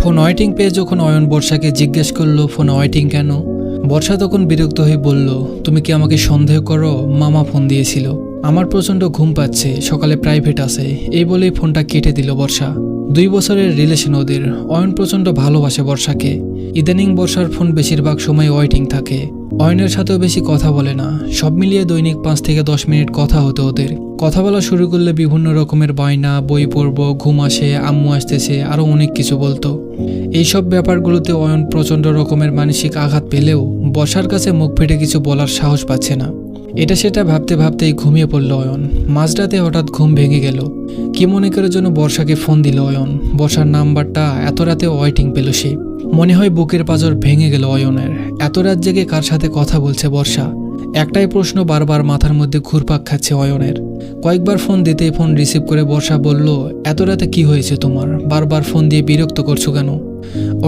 Phone waiting পেয়ে যখন অয়ন বর্ষাকে জিজ্ঞেস করলো ফোন ওয়েটিং কেন, বর্ষা তখন বিরক্ত হয়ে বলল, তুমি কি আমাকে সন্দেহ করো? মামা ফোন দিয়েছিল, আমার প্রচণ্ড ঘুম পাচ্ছে, সকালে প্রাইভেট আছে, এই বলেই ফোনটা কেটে দিল বর্ষা। 2 বছরের রিলেশন ওদের। অয়ন প্রচণ্ড ভালোবাসে বর্ষাকে। ইদানিং বর্ষার ফোন বেশিরভাগ সময় ওয়েটিং থাকে। অয়নের সাথেও বেশি কথা বলে না। সব মিলিয়ে দৈনিক 5 থেকে 10 মিনিট কথা হতো ওদের। কথা বলা শুরু করলে বিভিন্ন রকমের বায়না, বই পড়বো, ঘুম আসে, আম্মু আসতেছে, আরও অনেক কিছু বলতো। এইসব ব্যাপারগুলোতে অয়ন প্রচণ্ড রকমের মানসিক আঘাত পেলেও বর্ষার কাছে মুখ ফেটে কিছু বলার সাহস পাচ্ছে না। এটা সেটা ভাবতে ভাবতেই ঘুমিয়ে পড়ল অয়ন। মাঝরাতে হঠাৎ ঘুম ভেঙে গেল। কি মনে করে জন্য বর্ষাকে ফোন দিল অয়ন। বর্ষার নাম্বারটা এত রাতে ওয়েটিং পেল সে। মনে হয় বুকের পাঁজর ভেঙে গেল অয়নের। এত রাত জেগে কার সাথে কথা বলছে বর্ষা? একটাই প্রশ্ন বারবার মাথার মধ্যে ঘুরপাক খাচ্ছে অয়নের। কয়েকবার ফোন দিতেই ফোন রিসিভ করে বর্ষা বলল, এত রাতে কি হয়েছে তোমার? বারবার ফোন দিয়ে বিরক্ত করছো কেন?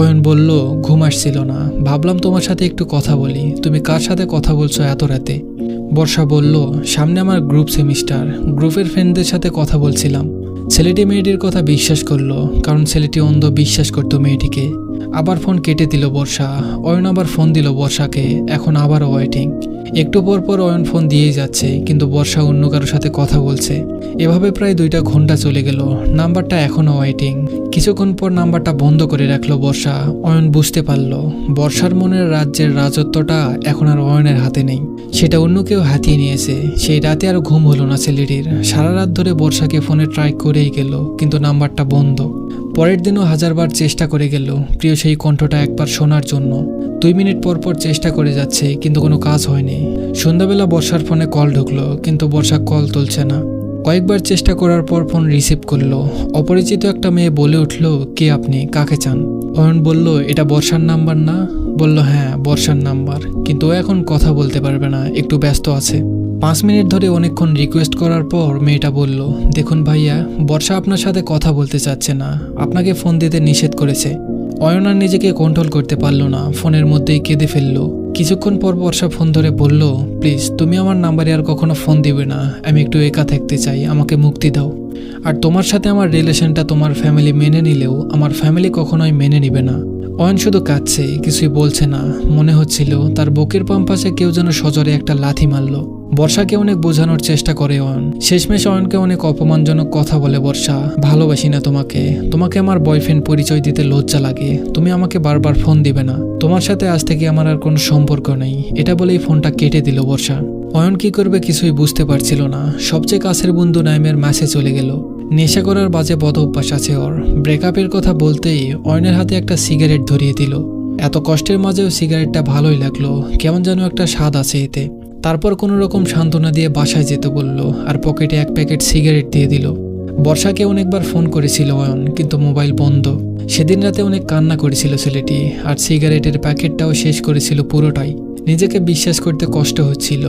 অয়ন বলল, ঘুম আসছিল না, ভাবলাম তোমার সাথে একটু কথা বলি। তুমি কার সাথে কথা বলছো এত রাতে? বর্ষা বলল, সামনে আমার গ্রুপ সেমিস্টার, গ্রুপের ফ্রেন্ডদের সাথে কথা বলছিলাম। ছেলেটি মেয়েটির কথা বিশ্বাস করলো, কারণ ছেলেটি অন্ধ বিশ্বাস করতো মেয়েটিকে। আবার ফোন কেটে দিল বর্ষা। অয়ন আবার ফোন দিল বর্ষাকে, এখন আবারও ওয়েটিং। একটু পর পর অয়ন ফোন দিয়েই যাচ্ছে, কিন্তু বর্ষা অন্য কারোর সাথে কথা বলছে। এভাবে প্রায় 2টা ঘন্টা চলে গেল। নাম্বারটা এখনও ওয়েটিং। কিছুক্ষণ পর নাম্বারটা বন্ধ করে রাখলো বর্ষা। অয়ন বুঝতে পারল বর্ষার মনের রাজ্যের রাজত্বটা এখন আর অয়নের হাতে নেই, সেটা অন্য কেউ হাতিয়ে নিয়েছে। সেই রাতে আর ঘুম হলো না ছেলেটির। সারা রাত ধরে বর্ষাকে ফোনে ট্রাই করেই গেল, কিন্তু নাম্বারটা বন্ধ। পরের দিনও 1000 বার চেষ্টা করে গেল প্রিয় সেই কণ্ঠটা একবার শোনার জন্য। 2 মিনিট পর পর চেষ্টা করে যাচ্ছে, কিন্তু কোনো কাজ হয়নি। সন্ধ্যাবেলা বর্ষার ফোনে কল ঢুকলো, কিন্তু বর্ষা কল তুলছে না। কয়েকবার চেষ্টা করার পর ফোন রিসিভ করলো। অপরিচিত একটা মেয়ে বলে উঠল, কে আপনি, কাকে চান? অয়ন বলল, এটা বর্ষার নাম্বার না? বলল, হ্যাঁ বর্ষার নাম্বার, কিন্তু ও এখন কথা বলতে পারবে না, একটু ব্যস্ত আছে। 5 মিনিট ধরে অনেকক্ষণ রিকোয়েস্ট করার পর মেয়েটা বলল, দেখুন ভাইয়া, বর্ষা আপনার সাথে কথা বলতে চাচ্ছে না, আপনাকে ফোন দিতে নিষেধ করেছে। অয়ন আর নিজেকে কন্ট্রোল করতে পারল না, ফোনের মধ্যেই কেঁদে ফেলল। কিছুক্ষণ পর বর্ষা ফোন ধরে বলল, প্লিজ তুমি আমার নাম্বারে আর কখনো ফোন দিবে না, আমি একটু একা থাকতে চাই, আমাকে মুক্তি দাও। আর তোমার সাথে আমার রিলেশনটা তোমার ফ্যামিলি মেনে নিলেও আমার ফ্যামিলি কখনোই মেনে নিবে না। অয়ন শুধু কাঁদছে, কিছুই বলছে না। মনে হচ্ছিল তার বুকের বাম পাশে কেউ যেন সজোরে একটা লাথি মারল। বর্ষাকে অনেক বোঝানোর চেষ্টা করে অয়ন। শেষমেশ অয়নকে অনেক অপমানজনক কথা বলে বর্ষা, ভালোবাসি না তোমাকে, তোমাকে আমার বয়ফ্রেন্ড পরিচয় দিতে লজ্জা লাগে, তুমি আমাকে বারবার ফোন দিবে না, তোমার সাথে আজ থেকে আমার আর কোনো সম্পর্ক নেই, এটা বলেই ফোনটা কেটে দিল বর্ষা। অয়ন কি করবে কিছুই বুঝতে পারছিল না। সবচেয়ে কাছের বন্ধু নাইমের ম্যাসে চলে গেল। নেশা করার বাজে বদ অভ্যাস আছে ওর। ব্রেকআপের কথা বলতেই অয়নের হাতে একটা সিগারেট ধরিয়ে দিল। এত কষ্টের মাঝেও সিগারেটটা ভালোই লাগলো, কেমন যেন একটা স্বাদ আছে এতে। তারপর কোনো রকম সান্ত্বনা দিয়ে বাসায় যেতে বলল, আর পকেটে 1 প্যাকেট সিগারেট দিয়ে দিল। বর্ষাকে অনেকবার ফোন করেছিল অয়ন, কিন্তু মোবাইল বন্ধ। সেদিন রাতে অনেক কান্না করেছিল ছেলেটি, আর সিগারেটের প্যাকেটটাও শেষ করেছিল পুরোটাই। নিজেকে বিশ্বাস করতে কষ্ট হচ্ছিল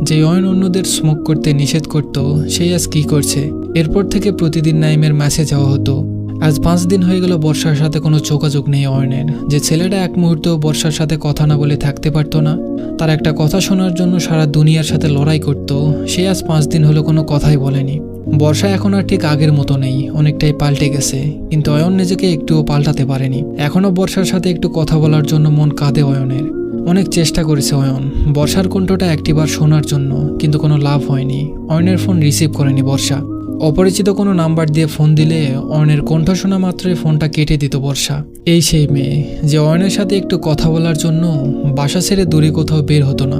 যে অয়ন অন্যদের স্মোক করতে নিষেধ করত, সেই আজ কি করছে। এরপর থেকে প্রতিদিন নাইমের ম্যাসে যাওয়া হতো। আজ 5 দিন হয়ে গেল বর্ষার সাথে কোনো যোগাযোগ নেই অয়নের। যে ছেলেটা এক মুহূর্তেও বর্ষার সাথে কথা না বলে থাকতে পারতো না, তার একটা কথা শোনার জন্য সারা দুনিয়ার সাথে লড়াই করত, সে আজ 5 দিন হলো কোনো কথাই বলেনি। বর্ষা এখন আর ঠিক আগের মতো নেই, অনেকটাই পাল্টে গেছে, কিন্তু অয়ন নিজেকে একটুও পাল্টাতে পারেনি। এখনও বর্ষার সাথে একটু কথা বলার জন্য মন কাঁদে অয়নের। অনেক চেষ্টা করেছে অয়ন বর্ষার কণ্ঠটা একটিবার শোনার জন্য, কিন্তু কোনো লাভ হয়নি। অয়নের ফোন রিসিভ করেনি বর্ষা। অপরিচিত কোনো নাম্বার দিয়ে ফোন দিলে অয়নের কণ্ঠ শোনা মাত্রই ফোনটা কেটে দিত বর্ষা। এই সেই মেয়ে যে অয়নের সাথে একটু কথা বলার জন্য বাসা ছেড়ে দূরে কোথাও বের হতো না।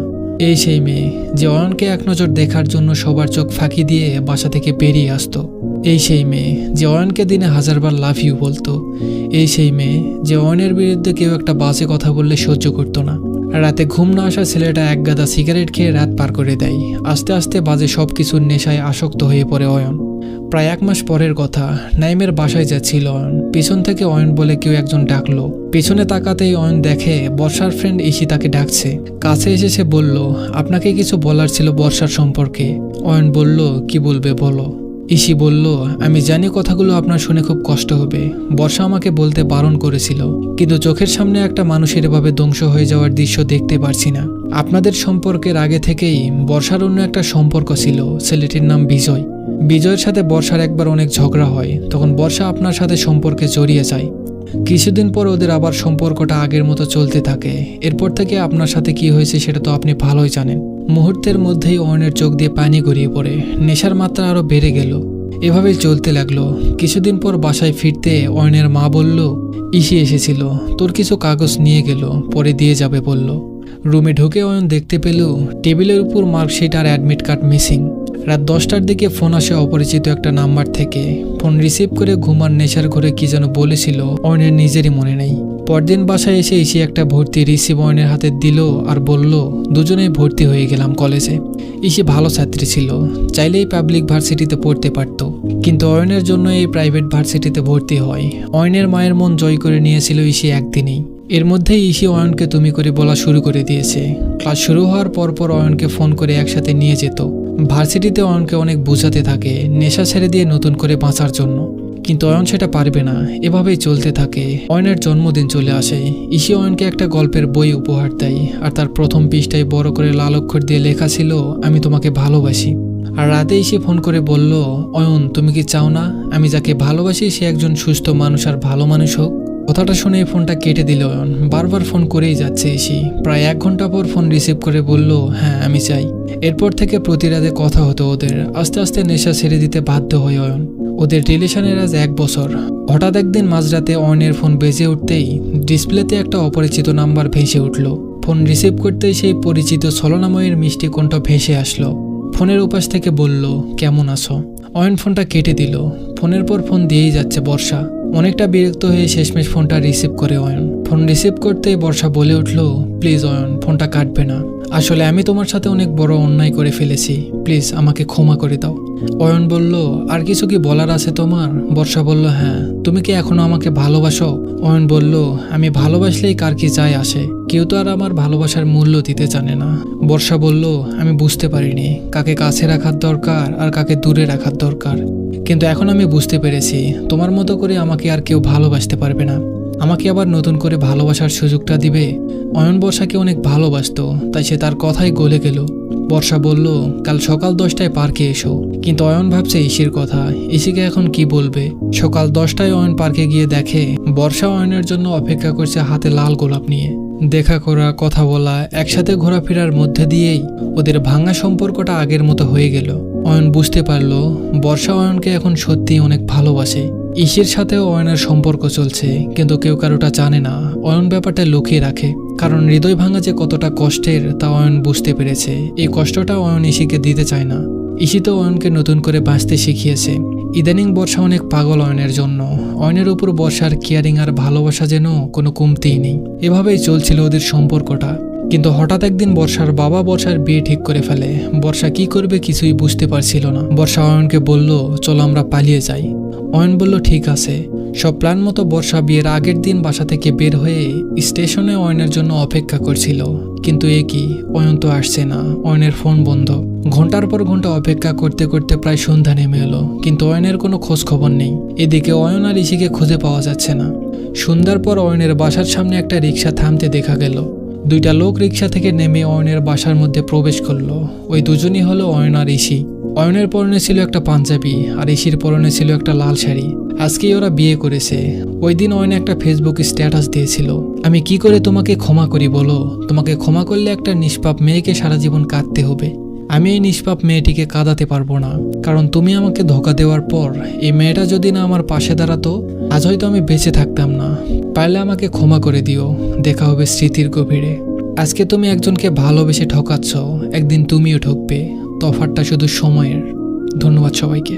এই সেই মেয়ে যে অয়নকে এক নজর দেখার জন্য সবার চোখ ফাঁকি দিয়ে বাসা থেকে বেরিয়ে আসতো। এই সেই মেয়ে যে অয়নকে দিনে 1000 বার লাভ ইউ বলতো। এই সেই মেয়ে যে অয়নের বিরুদ্ধে কেউ একটা বাজে কথা বললে সহ্য করতো না। রাতে ঘুম না আসা ছেলেটা এক গাদা সিগারেট খেয়ে রাত পার করে দেয়। আস্তে আস্তে বাজে সব কিছুর নেশায় আসক্ত হয়ে পড়ে অয়ন। প্রায় 1 মাস পরের কথা, নাইমের বাসায় যাচ্ছিল অয়ন। পিছন থেকে অয়ন বলে কেউ একজন ডাকলো। পিছনে তাকাতেই অয়ন দেখে বর্ষার ফ্রেন্ড ইসি তাকে ডাকছে। কাছে এসে সে বলল, আপনাকে কিছু বলার ছিল বর্ষার সম্পর্কে। অয়ন বলল, কি বলবে বলো। ইসি বলল, আমি জানি কথাগুলো আপনার শুনে খুব কষ্ট হবে, বর্ষা আমাকে বলতে বারণ করেছিল, কিন্তু চোখের সামনে একটা মানুষের এভাবে ধ্বংস হয়ে যাওয়ার দৃশ্য দেখতে পারছি না। আপনাদের সম্পর্কের আগে থেকেই বর্ষার অন্য একটা সম্পর্ক ছিল, ছেলেটির নাম বিজয়। বিজয়ের সাথে বর্ষার একবার অনেক ঝগড়া হয়, তখন বর্ষা আপনার সাথে সম্পর্কে জড়িয়ে যায়। কিছুদিন পর ওদের আবার সম্পর্কটা আগের মতো চলতে থাকে। এরপর থেকে আপনার সাথে কি হয়েছে সেটা তো আপনি ভালোই জানেন। মুহূর্তের মধ্যেই অয়নের চোখ দিয়ে পানি গড়িয়ে পড়ে, নেশার মাত্রা আরো বেড়ে গেল। এভাবেই চলতে লাগলো। কিছুদিন পর বাসায় ফিরতে অয়নের মা বলল, ইসি এসেছিল, তোর কিছু কাগজ নিয়ে গেল, পরে দিয়ে যাবে বলল। রুমে ঢুকে অয়ন দেখতে পেল টেবিলের উপর মার্কশিট আর অ্যাডমিট কার্ড মিসিং। রাত 10টার দিকে ফোন আসে অপরিচিত একটা নাম্বার থেকে। ফোন রিসিভ করে ঘুমার নেশার ঘরে কি যেন বলেছিল অয়নের নিজেরই মনে নেই। পরদিন বাসায় এসে ইসি একটা ভর্তি রিসিভ অয়নের হাতে দিল আর বলল, দুজনেই ভর্তি হয়ে গেলাম কলেজে। ইসি ভালো ছাত্রী ছিল, চাইলেই পাবলিক ভার্সিটিতে পড়তে পারত, কিন্তু অয়নের জন্য এই প্রাইভেট ভার্সিটিতে ভর্তি হয়। অয়নের মায়ের মন জয় করে নিয়েছিল ইসি একদিনেই। এর মধ্যেই ইসি অয়নকে তুমি করে বলা শুরু করে দিয়েছে। ক্লাস শুরু হওয়ার পর অয়নকে ফোন করে একসাথে নিয়ে যেত। ভার্সিটিতে অয়নকে অনেক বোঝাতে থাকে নেশা ছেড়ে দিয়ে নতুন করে বাঁচার জন্য, কিন্তু অয়ন সেটা পারবে না। এভাবেই চলতে থাকে। অয়নের জন্মদিন চলে আসে। ইসি অয়নকে একটা গল্পের বই উপহার দেয়, আর তার প্রথম পৃষ্ঠায় বড় করে লাল অক্ষর দিয়ে লেখা ছিল, আমি তোমাকে ভালোবাসি। আর রাতে ইসি ফোন করে বলল, অয়ন তুমি কি চাও না আমি যাকে ভালোবাসি সে একজন সুস্থ মানুষ আর ভালো মানুষ হোক? কথাটা শুনে ফোনটা কেটে দিল অয়ন। বারবার ফোন করেই যাচ্ছে ইসি। প্রায় 1 ঘন্টা পর ফোন রিসিভ করে বলল, হ্যাঁ আমি চাই। এরপর থেকে প্রতি রাতে কথা হতো ওদের। আস্তে আস্তে নেশা ছেড়ে দিতে বাধ্য হয় অয়ন। ওদের রিলেশনের আজ 1 বছর। হঠাৎ একদিন মাঝরাতে অয়নের ফোন বেজে উঠতেই ডিসপ্লেতে একটা অপরিচিত নাম্বার ভেসে উঠল। ফোন রিসিভ করতেই সেই পরিচিত ছলনাময়ের মিষ্টি কণ্ঠ ভেসে আসলো। ফোনের উপাস থেকে বলল, কেমন আছো? অয়ন ফোনটা কেটে দিল। ফোনের পর ফোন দিয়েই যাচ্ছে বর্ষা। অনেকটা বিরক্ত হয়ে শেষমেশ ফোনটা রিসিভ করে অয়ন। ফোন রিসিভ করতেই বর্ষা বলে উঠল, প্লিজ অয়ন ফোনটা কাটবে না, আসলে আমি তোমার সাথে অনেক বড় অন্যায় করে ফেলেছি, প্লিজ আমাকে ক্ষমা করে দাও। অয়ন বলল, আর কিছু কি বলার আছে তোমার? বর্ষা বলল, হ্যাঁ, তুমি কি এখনো আমাকে ভালোবাসো? অয়ন বলল, আমি ভালোবাসলেই কার কি যায় আসে, কেউ তো আর আমার ভালোবাসার মূল্য দিতে জানে না। বর্ষা বলল, আমি বুঝতে পারিনি কাকে কাছে রাখার দরকার আর কাকে দূরে রাখার দরকার, কিন্তু এখন আমি বুঝতে পেরেছি তোমার মতো করে আমাকে আর কেউ ভালোবাসতে পারবে না, আমাকে আবার নতুন করে ভালোবাসার সুযোগটা দিবে। অয়ন বর্ষাকে অনেক ভালোবাসতো, তাই সে তার কথাই গলে গেল। বর্ষা বলল, কাল সকাল 10টায় পার্কে এসো। কিন্তু অয়ন ভাবছে ইসির কথা, ইসিকে এখন কি বলবে। সকাল 10টায় অয়ন পার্কে গিয়ে দেখে বর্ষা অয়নের জন্য অপেক্ষা করছে হাতে লাল গোলাপ নিয়ে। দেখা করা, কথা বলা, একসাথে ঘোরাফেরার মধ্যে দিয়েই ওদের ভাঙা সম্পর্কটা আগের মতো হয়ে গেল। অয়ন বুঝতে পারল বর্ষা অয়নকে এখন সত্যিই অনেক ভালোবাসে। ইসির সাথেও অয়নের সম্পর্ক চলছে, কিন্তু কেউ কারোটা জানে না। অয়ন ব্যাপারটা লুকিয়ে রাখে, কারণ হৃদয় ভাঙা যে কতটা কষ্টের তা অয়ন বুঝতে পেরেছে। এই কষ্টটা অয়ন ইসিকে দিতে চায় না। ইসি তো অয়নকে নতুন করে বাঁচতে শিখিয়েছে। ইদানিং বর্ষা অনেক পাগল অয়নের জন্য। অয়নের উপর বর্ষার কেয়ারিং আর ভালোবাসা যেন কোনো কমতিই নেই। এভাবেই চলছিল ওদের সম্পর্কটা। কিন্তু হঠাৎ একদিন বর্ষার বাবা বর্ষার বিয়ে ঠিক করে ফেলে। বর্ষা কি করবে কিছুই বুঝতে পারছিল না। বর্ষা অয়নকে বলল, চলো আমরা পালিয়ে যাই। অয়ন বলল, ঠিক আছে। সব প্ল্যান মতো বর্ষা বিয়ের আগের দিন বাসা থেকে বের হয়ে স্টেশনে অয়নের জন্য অপেক্ষা করছিল। কিন্তু এ কি, অয়ন তো আসছে না। অয়নের ফোন বন্ধ। ঘন্টার পর ঘন্টা অপেক্ষা করতে করতে প্রায় সন্ধ্যা নেমে এলো, কিন্তু অয়নের কোনো খোঁজ খবর নেই। এদিকে অয়ন আর ইসিকে খুঁজে পাওয়া যাচ্ছে না। সন্ধ্যার পর অয়নের বাসার সামনে একটা রিক্সা থামতে দেখা গেল। 2টা লোক রিক্সা থেকে নেমে অয়নের বাসার মধ্যে প্রবেশ করলো। ওই দুজনই হলো অয়ন আর ইসি। অয়নের পরনে ছিল একটা পাঞ্জাবি আর ইসির পরনে ছিল একটা লাল শাড়ি। আজকেই ওরা বিয়ে করেছে। ওই দিন অয়ন একটা ফেসবুক স্ট্যাটাস দিয়েছিল, আমি কি করে তোমাকে ক্ষমা করি বলো? তোমাকে ক্ষমা করলে একটা নিষ্পাপ মেয়েকে সারা জীবন কাঁদতে হবে। আমি এই নিষ্পাপ মেয়েটিকে কাঁদাতে পারবো না, কারণ তুমি আমাকে ধোঁকা দেওয়ার পর এই মেয়েটা যদি না আমার পাশে দাঁড়াতো আজ হয়তো আমি বেঁচে থাকতাম না। পারলে আমাকে ক্ষমা করে দিও। দেখা হবে স্মৃতির গভীরে। আজকে তুমি একজনকে ভালোবেসে ঠকাচ্ছ, একদিন তুমিও ঠকবে। তফাৎটা শুধু সময়ের। ধন্যবাদ সবাইকে।